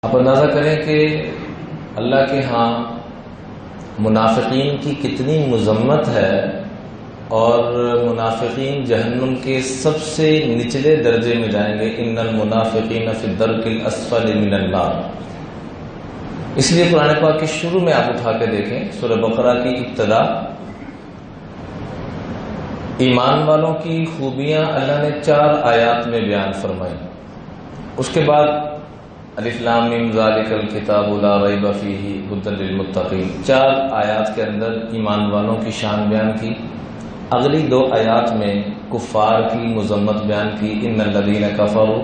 آپ اندازہ کریں کہ اللہ کے ہاں منافقین کی کتنی مذمت ہے، اور منافقین جہنم کے سب سے نچلے درجے میں جائیں گے۔ ان المنافقین فی الدرک الاسفل من النار۔ اس لیے قرآن پاک کے شروع میں آپ اٹھا کے دیکھیں، سورہ بقرہ کی ابتدا ایمان والوں کی خوبیاں اللہ نے 4 آیات میں بیان فرمائی۔ اس کے بعد الف لام میم ذالک الکتاب لا ریب فیہ ھدی للمتقین، 4 آیات کے اندر ایمان والوں کی شان بیان کی۔ اگلی 2 آیات میں کفار کی مذمت بیان کی۔ ان الذین کفروا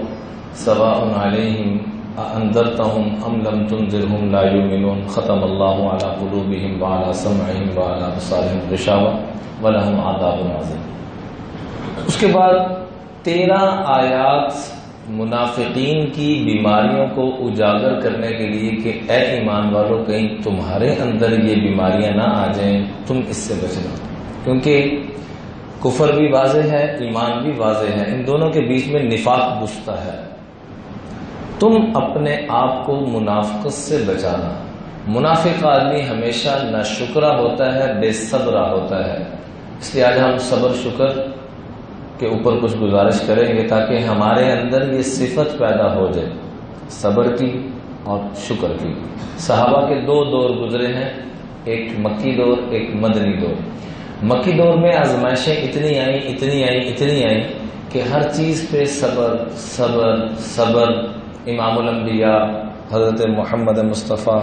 سواء علیہم اانذرتہم ام لم تنذرہم لا یؤمنون ختم اللہ علی قلوبہم وعلی سمعہم وعلی ابصارہم غشاوہ ولہم عذاب عظیم۔ اس کے بعد 13 آیات منافقین کی بیماریوں کو اجاگر کرنے کے لیے کہ اے ایمان والوں، کہیں تمہارے اندر یہ بیماریاں نہ آ جائیں، تم اس سے بچنا، کیونکہ کفر بھی واضح ہے، ایمان بھی واضح ہے، ان دونوں کے بیچ میں نفاق گھستا ہے۔ تم اپنے آپ کو منافقت سے بچانا۔ منافق آدمی ہمیشہ ناشکرا ہوتا ہے، بے صبرا ہوتا ہے۔ اس لیے آج ہم صبر شکر کے اوپر کچھ گزارش کریں گے تاکہ ہمارے اندر یہ صفت پیدا ہو جائے، صبر کی اور شکر کی۔ صحابہ کے 2 دور گزرے ہیں، ایک مکی دور، ایک مدنی دور۔ مکی دور میں آزمائشیں اتنی آئیں کہ ہر چیز پہ صبر صبر صبر۔ امام الانبیاء حضرت محمد مصطفیٰ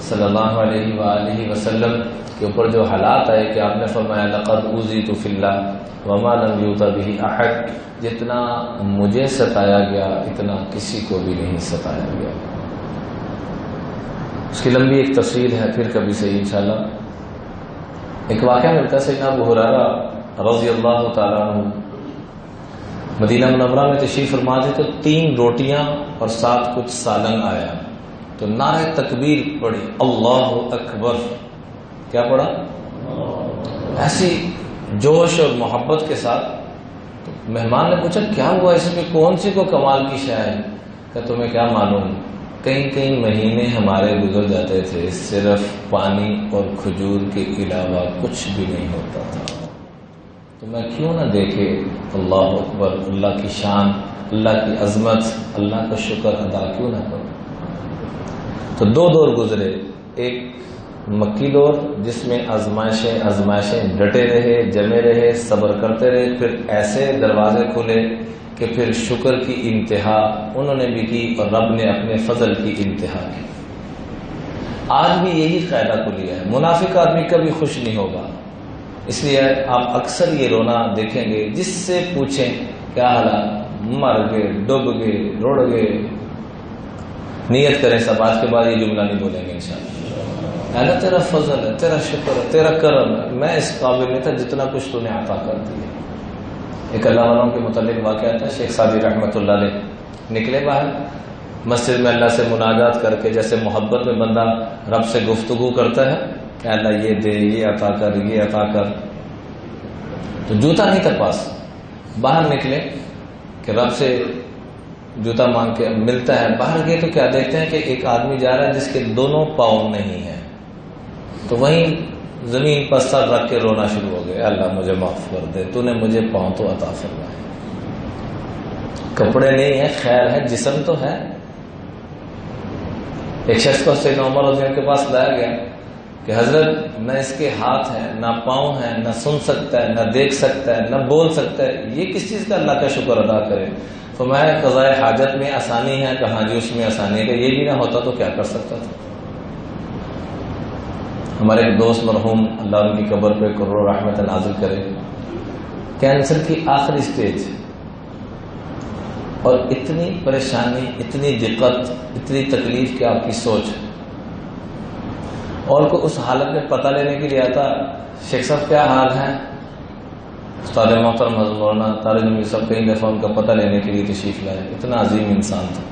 صلی اللہ علیہ وآلہ وسلم کے اوپر جو حالات آئے کہ آپ نے فرمایا لقد اوذیت فی اللہ وما لم یؤذ بہ احد، جتنا مجھے ستایا گیا اتنا کسی کو بھی نہیں ستایا گیا۔ اس کی لمبی ایک تفصیل ہے، پھر کبھی صحیح انشاءاللہ۔ ایک واقعہ ملتا ہے سیدنا ابو ہریرہ رضی اللہ تعالیٰ عنہ مدینہ منورہ میں تشریف فرما تھے، تو 3 روٹیاں اور ساتھ کچھ سالن آیا، تو نعرہ تکبیر پڑی، اللہ اکبر۔ کیا پڑھا؟ ایسی جوش اور محبت کے ساتھ۔ تو مہمان نے پوچھا کیا ہوا، اس میں کون سی کو کمال کی شے ہے؟ کہ تمہیں کیا معلوم، کئی مہینے ہمارے گزر جاتے تھے صرف پانی اور کھجور کے علاوہ کچھ بھی نہیں ہوتا تھا، تو میں کیوں نہ دیکھے اللہ اکبر، اللہ کی شان، اللہ کی عظمت، اللہ کا شکر ادا کیوں نہ کروں۔ تو 2 دور گزرے، ایک مکی دور جس میں آزمائشیں ڈٹے رہے، جمے رہے، صبر کرتے رہے، پھر ایسے دروازے کھلے کہ پھر شکر کی انتہا انہوں نے بھی کی اور رب نے اپنے فضل کی انتہا کی۔ آج بھی یہی قاعدہ کو لیا ہے، منافق آدمی کبھی خوش نہیں ہوگا۔ اس لیے آپ اکثر یہ رونا دیکھیں گے، جس سے پوچھیں کیا حالات، مر گئے، ڈوب گئے، رڑ گئے، نیت کریں سب آج کے بعد یہ جملہ نہیں بولیں گے انشاءاللہ۔ اللہ تیرا فضل ہے، تیرا شکر ہے، تیرا کرم ہے، میں اس قابل نہیں تھا جتنا کچھ تو نے عطا کر دیا۔ ایک اللہ والوں کے متعلق واقعہ تھا، شیخ سعدی رحمۃ اللہ علیہ نکلے باہر مسجد میں اللہ سے مناجات کر کے، جیسے محبت میں بندہ رب سے گفتگو کرتا ہے کہ اللہ یہ دے، یہ عطا کر، یہ عطا کر، تو جوتا نہیں تھا پاس، باہر نکلے کہ رب سے جوتا مانگ کے ملتا ہے، باہر گئے تو کیا دیکھتے ہیں کہ ایک آدمی جا رہا ہے جس کے دونوں پاؤں نہیں ہیں، تو وہیں زمین پر سر رکھ کے رونا شروع ہو گئے، اللہ مجھے معاف کر دے، تو نے مجھے پاؤں تو عطا فرمائے، کپڑے نہیں ہیں، خیر ہے، جسم تو ہے۔ ایک شخص کو سیدنا عمر رضی اللہ عنہ کے پاس لایا گیا کہ حضرت نہ اس کے ہاتھ ہیں، نہ پاؤں ہیں، نہ سن سکتا ہے، نہ دیکھ سکتا ہے، نہ بول سکتا ہے، یہ کس چیز کا اللہ کا شکر ادا کرے؟ فرمایا قضاء حاجت میں آسانی ہے، کہاں جی اس میں آسانی ہے، کہ یہ بھی نہ ہوتا تو کیا کر سکتا تھا۔ ہمارے ایک دوست مرحوم، اللہ ان کی قبر پہ کروڑ رحمت نازل کرے، کینسر کی آخری سٹیج، اور اتنی پریشانی، اتنی دقت، اتنی تکلیف کہ آپ کی سوچ، اور کو اس حالت میں پتہ لینے کے لیے آتا، شیخ صاحب کیا حال ہے؟ استاد محترم حضرت مولانا طارق نبی صاحب کئی دفعہ ان کا پتہ لینے کے لیے تشریف لائے، اتنا عظیم انسان تھا۔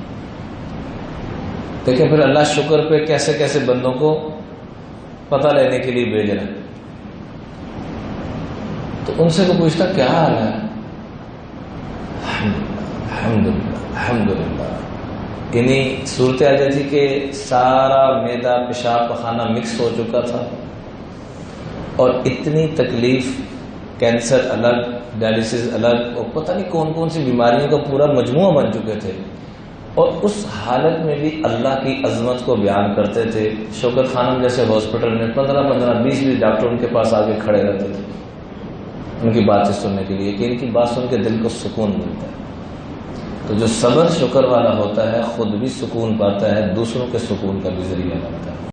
دیکھیں پھر اللہ شکر پہ کیسے کیسے بندوں کو پتہ لینے کے لیے بھیج رہے ہیں۔ تو ان سے کو پوچھتا کیا حال ہے؟ الحمدللہ الحمدللہ، انہیں صورت آ جاتی کہ سارا معدہ پیشاب پخانہ مکس ہو چکا تھا اور اتنی تکلیف، کینسر الگ، ڈائلسس الگ، اور پتہ نہیں کون کون سی بیماریوں کا پورا مجموعہ بن چکے تھے، اور اس حالت میں بھی اللہ کی عظمت کو بیان کرتے تھے۔ شوکت خانم جیسے ہاسپٹل میں 15-20 ڈاکٹر ان کے پاس آگے کھڑے رہتے تھے ان کی باتیں سننے کے لیے، کہ ان کی بات سن کے دل کو سکون ملتا ہے۔ تو جو صبر شکر والا ہوتا ہے خود بھی سکون پاتا ہے، دوسروں کے سکون کا بھی ذریعہ بنتا ہے۔